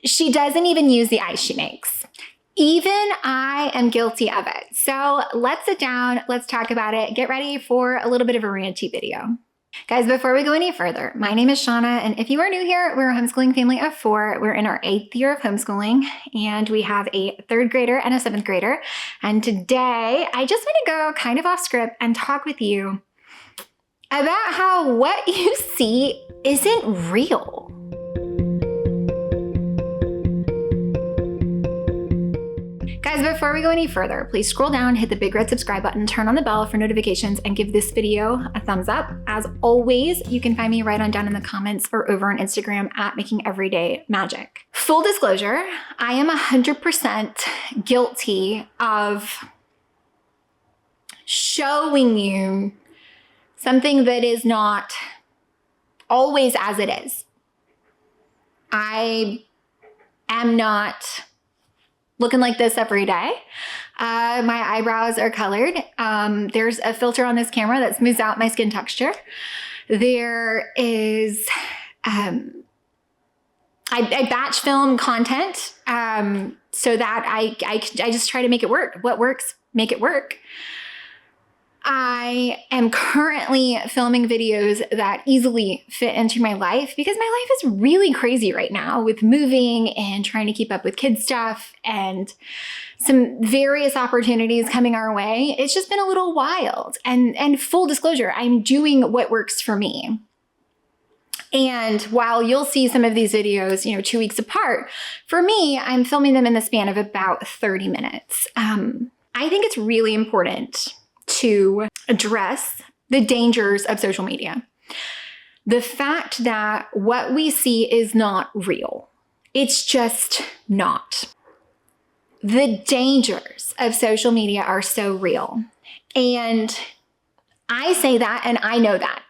She doesn't even use the ice she makes. Even I am guilty of it. So let's sit down, let's talk about it. Get ready for a little bit of a ranty video. Guys, before we go any further, my name is Shanna, and if you are new here, we're a homeschooling family of 4. We're in our 8th year of homeschooling, and we have a 3rd grader and a 7th grader. And today, I just want to go kind of off script and talk with you about how what you see isn't real. Guys, before we go any further, please scroll down, hit the big red subscribe button, turn on the bell for notifications, and give this video a thumbs up. As always, you can find me right on down in the comments or over on Instagram at Making Everyday Magic. Full disclosure, I am 100% guilty of showing you something that is not always as it is. I am not looking like this every day. My eyebrows are colored. There's a filter on this camera that smooths out my skin texture. There is, I batch film content so that I just try to make it work. What works, make it work. I am currently filming videos that easily fit into my life because my life is really crazy right now with moving and trying to keep up with kids stuff and some various opportunities coming our way. It's just been a little wild. And full disclosure, I'm doing what works for me. And while you'll see some of these videos, 2 weeks apart, for me, I'm filming them in the span of about 30 minutes. I think it's really important to address the dangers of social media. The fact that what we see is not real. It's just not. The dangers of social media are so real. And I say that and I know that.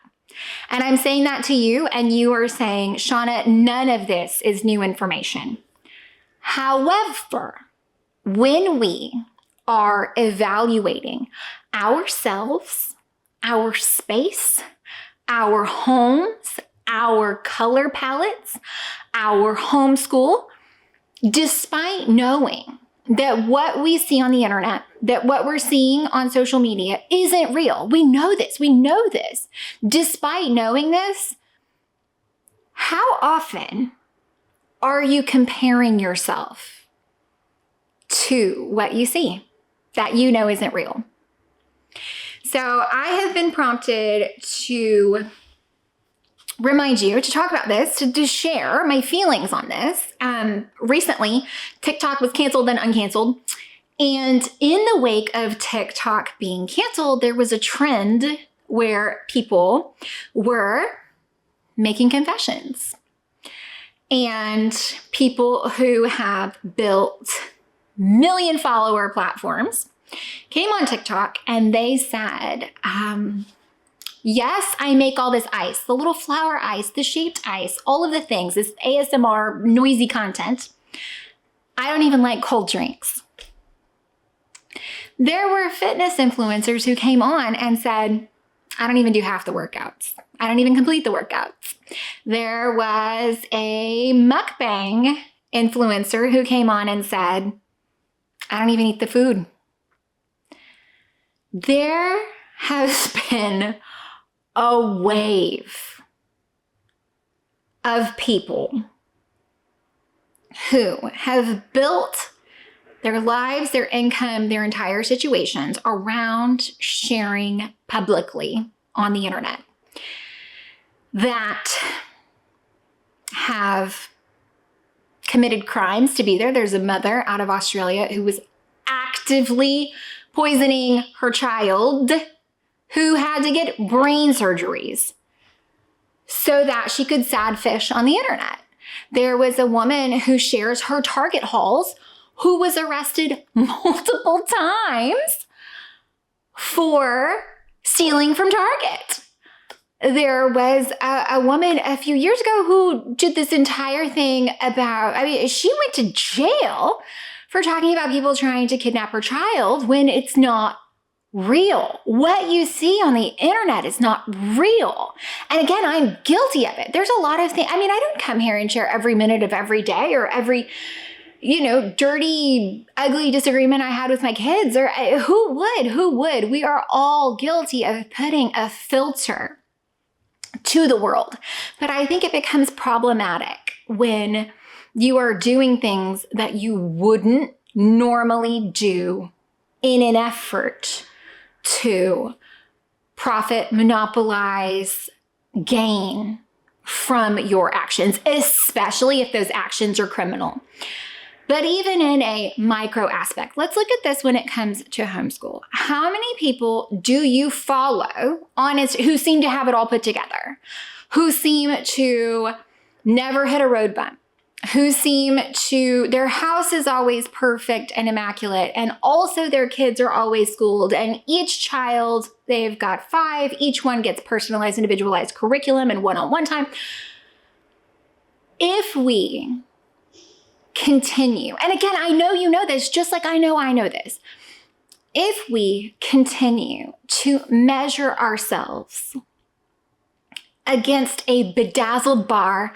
And I'm saying that to you and you are saying, Shanna, none of this is new information. However, when we are evaluating ourselves, our space, our homes, our color palettes, our homeschool, despite knowing that what we see on the internet, that what we're seeing on social media isn't real. We know this. Despite knowing this, how often are you comparing yourself to what you see that you know isn't real? So I have been prompted to remind you to talk about this, to share my feelings on this. Recently, TikTok was canceled then uncanceled. And in the wake of TikTok being canceled, there was a trend where people were making confessions. And people who have built million follower platforms came on TikTok and they said, yes, I make all this ice, the little flower ice, the shaped ice, all of the things, this ASMR noisy content. I don't even like cold drinks. There were fitness influencers who came on and said, I don't even do half the workouts. I don't even complete the workouts. There was a mukbang influencer who came on and said, I don't even eat the food. There has been a wave of people who have built their lives, their income, their entire situations around sharing publicly on the internet, that have committed crimes to be there. There's a mother out of Australia who was actively poisoning her child, who had to get brain surgeries so that she could sad fish on the internet. There was a woman who shares her Target hauls who was arrested multiple times for stealing from Target. There was a woman a few years ago who did this entire thing about, she went to jail for talking about people trying to kidnap her child when it's not real. What you see on the internet is not real. And again, I'm guilty of it. There's a lot of things. I mean, I don't come here and share every minute of every day or every, dirty, ugly disagreement I had with my kids, or who would? We are all guilty of putting a filter to the world. But I think it becomes problematic when you are doing things that you wouldn't normally do in an effort to profit, monopolize, gain from your actions, especially if those actions are criminal. But even in a micro aspect, let's look at this when it comes to homeschool. How many people do you follow who seem to have it all put together? Who seem to never hit a road bump? Who seem to, their house is always perfect and immaculate, and also their kids are always schooled, and each child, they've got 5, each one gets personalized, individualized curriculum and one-on-one time. If we continue, and again, I know you know this, just like I know this. If we continue to measure ourselves against a bedazzled bar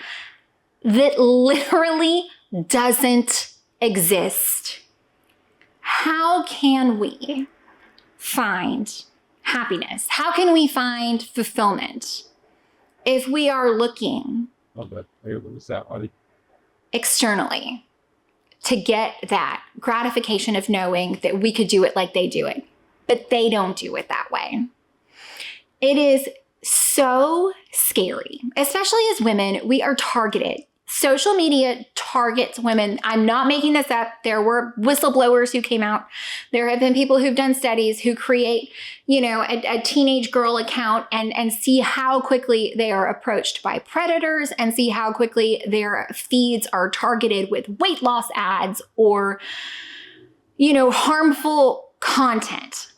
that literally doesn't exist, how can we find happiness? How can we find fulfillment if we are looking externally to get that gratification of knowing that we could do it like they do it, but they don't do it that way? It is so scary, especially as women. We are targeted. Social media targets women. I'm not making this up. There were whistleblowers who came out. There have been people who've done studies who create, a teenage girl account and see how quickly they are approached by predators and see how quickly their feeds are targeted with weight loss ads or, harmful content.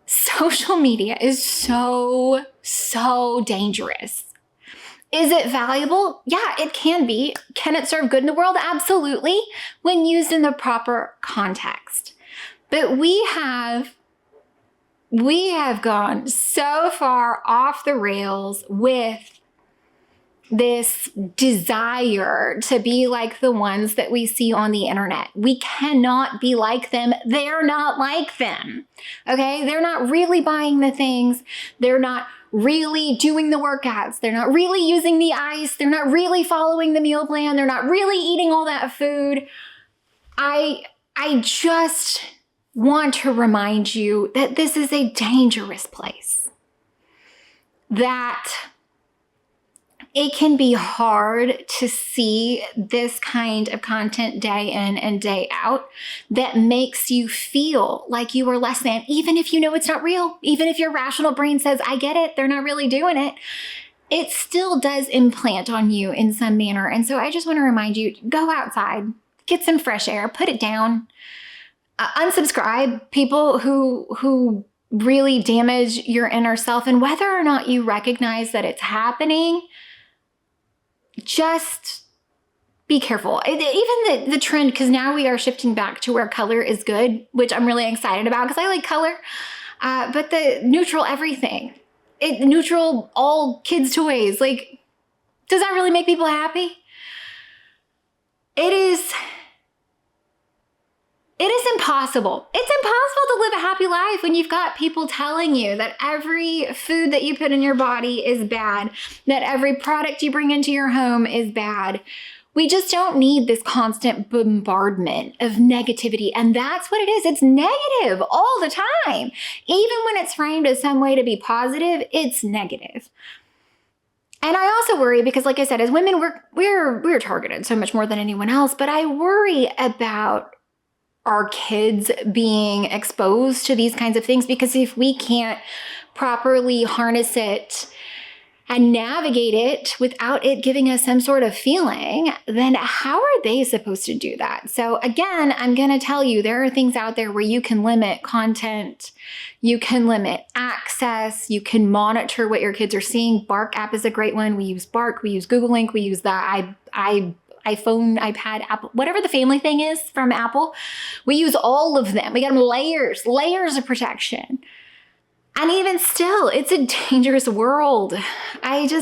Social media is so dangerous. Is it valuable? Yeah, it can be. Can it serve good in the world? Absolutely, when used in the proper context. But we have gone so far off the rails with this desire to be like the ones that we see on the internet. We cannot be like them. They're not like them. Okay? They're not really buying the things. They're not really doing the workouts. They're not really using the ice. They're not really following the meal plan. They're not really eating all that food. I just want to remind you that this is a dangerous place. That it can be hard to see this kind of content day in and day out that makes you feel like you are less than, even if you know it's not real, even if your rational brain says, I get it, they're not really doing it. It still does implant on you in some manner. And so I just want to remind you, go outside, get some fresh air, put it down, unsubscribe people who really damage your inner self. And whether or not you recognize that it's happening, just be careful. Even the trend, because now we are shifting back to where color is good, which I'm really excited about because I like color. But the neutral everything, neutral all kids' toys, does that really make people happy? It is impossible. It's impossible to live a happy life when you've got people telling you that every food that you put in your body is bad, that every product you bring into your home is bad. We just don't need this constant bombardment of negativity. And that's what it is. It's negative all the time. Even when it's framed as some way to be positive, it's negative. And I also worry because, like I said, as women, we're targeted so much more than anyone else, but I worry about our kids being exposed to these kinds of things, because if we can't properly harness it and navigate it without it giving us some sort of feeling, then how are they supposed to do that? So again, I'm going to tell you, there are things out there where you can limit content, you can limit access, you can monitor what your kids are seeing. Bark app is a great one. We use Bark, we use Google Link, we use that. iPhone, iPad, Apple, whatever the family thing is from Apple. We use all of them. We got them layers of protection. And even still, it's a dangerous world. I don't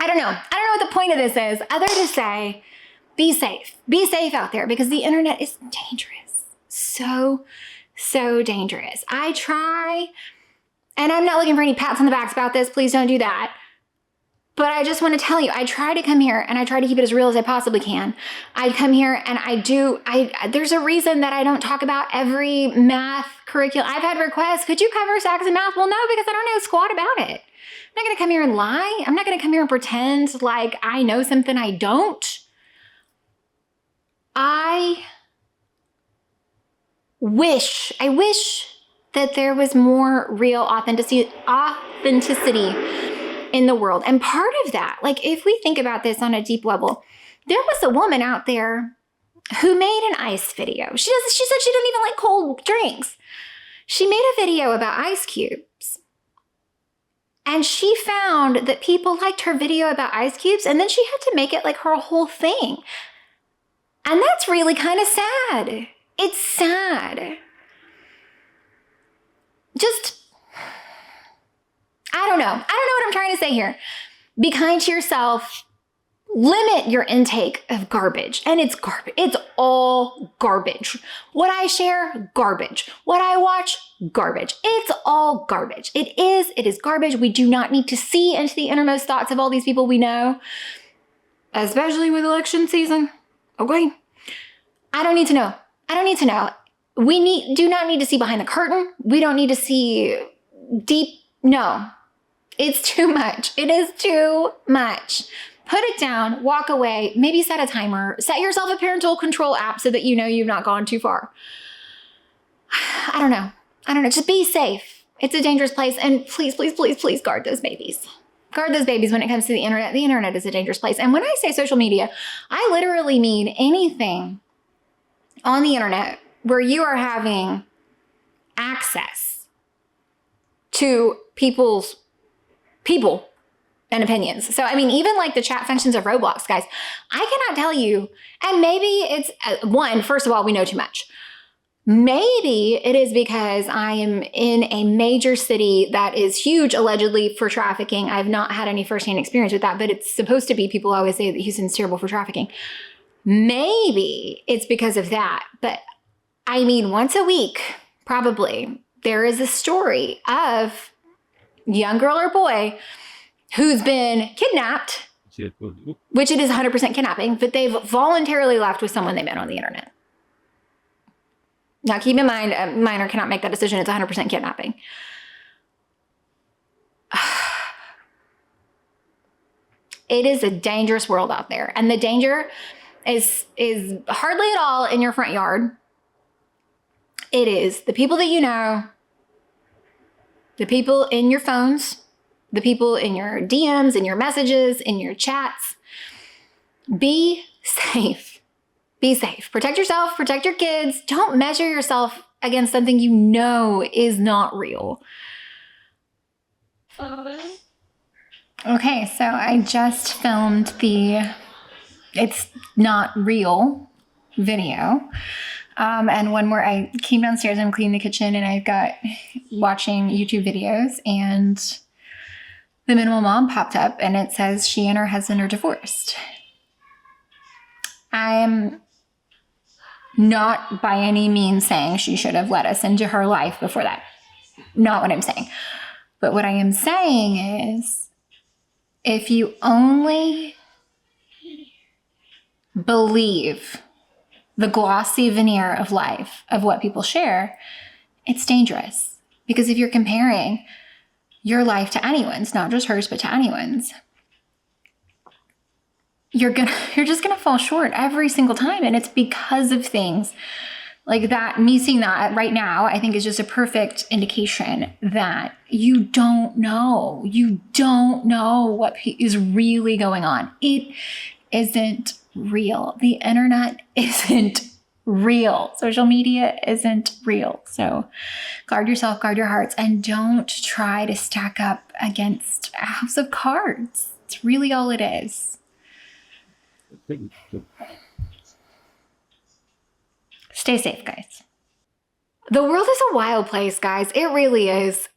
know. I don't know what the point of this is, other to say, be safe. Be safe out there, because the internet is dangerous. So dangerous. I try, and I'm not looking for any pats on the backs about this. Please don't do that. But I just want to tell you, I try to come here and I try to keep it as real as I possibly can. I come here and there's a reason that I don't talk about every math curriculum. I've had requests, could you cover Sax and math? Well, no, because I don't know squat about it. I'm not going to come here and lie. I'm not going to come here and pretend like I know something I don't. I wish that there was more real authenticity in the world. And part of that, like if we think about this on a deep level, there was a woman out there who made an ice video. She said she didn't even like cold drinks. She made a video about ice cubes. And she found that people liked her video about ice cubes, and then she had to make it like her whole thing. And that's really kind of sad. It's sad. I don't know what I'm trying to say here. Be kind to yourself. Limit your intake of garbage. And it's garbage. It's all garbage. What I share, garbage. What I watch, garbage. It's all garbage. It is garbage. We do not need to see into the innermost thoughts of all these people we know, especially with election season. Okay? I don't need to know. We do not need to see behind the curtain. We don't need to see deep. No. It's too much. It is too much. Put it down, walk away, maybe set a timer, set yourself a parental control app so that you know you've not gone too far. I don't know. Just be safe. It's a dangerous place. And please, please, please, please guard those babies. Guard those babies when it comes to the internet. The internet is a dangerous place. And when I say social media, I literally mean anything on the internet where you are having access to people and opinions. So, I mean, even like the chat functions of Roblox, guys, I cannot tell you, and maybe it's, first of all, we know too much. Maybe it is because I am in a major city that is huge, allegedly, for trafficking. I've not had any firsthand experience with that, but it's supposed to be. People always say that Houston's terrible for trafficking. Maybe it's because of that. But I mean, once a week, probably, there is a story of young girl or boy who's been kidnapped, which it is 100% kidnapping, but they've voluntarily left with someone they met on the internet. Now, keep in mind, a minor cannot make that decision. It's 100% kidnapping. It is a dangerous world out there. And the danger is hardly at all in your front yard. It is the people that you know, the people in your phones, the people in your DMs, in your messages, in your chats. Be safe. Be safe. Protect yourself, protect your kids. Don't measure yourself against something you know is not real. Okay, so I just filmed the "It's Not Real" video. And one where I came downstairs and cleaned the kitchen, and I've got watching YouTube videos, and the Minimal Mom popped up, and it says she and her husband are divorced. I'm not by any means saying she should have let us into her life before that. Not what I'm saying. But what I am saying is, if you only believe the glossy veneer of life, of what people share, it's dangerous. Because if you're comparing your life to anyone's, not just hers, but to anyone's, you're just gonna fall short every single time. And it's because of things like that. Me seeing that right now, I think, is just a perfect indication that you don't know what is really going on. It isn't real. The internet isn't real. Social media isn't real. So guard yourself, guard your hearts, and don't try to stack up against a house of cards. It's really all it is. Stay safe, guys. The world is a wild place, guys. It really is.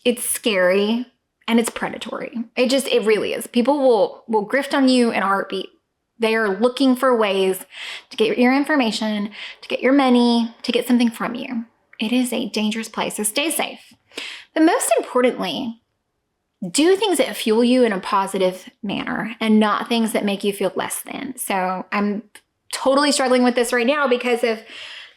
It's scary and it's predatory. It really is. People will grift on you in a heartbeat. They are looking for ways to get your information, to get your money, to get something from you. It is a dangerous place, so stay safe. But most importantly, do things that fuel you in a positive manner and not things that make you feel less than. So I'm totally struggling with this right now because of,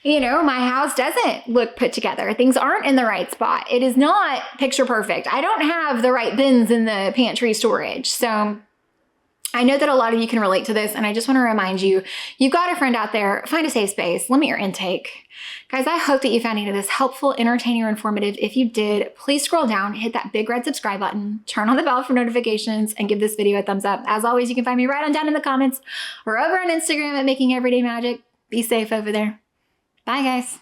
my house doesn't look put together. Things aren't in the right spot. It is not picture perfect. I don't have the right bins in the pantry storage. So I know that a lot of you can relate to this, and I just want to remind you, you've got a friend out there, find a safe space, limit your intake. Guys, I hope that you found any of this helpful, entertaining, or informative. If you did, please scroll down, hit that big red subscribe button, turn on the bell for notifications, and give this video a thumbs up. As always, you can find me right on down in the comments or over on Instagram at Making Everyday Magic. Be safe over there. Bye, guys.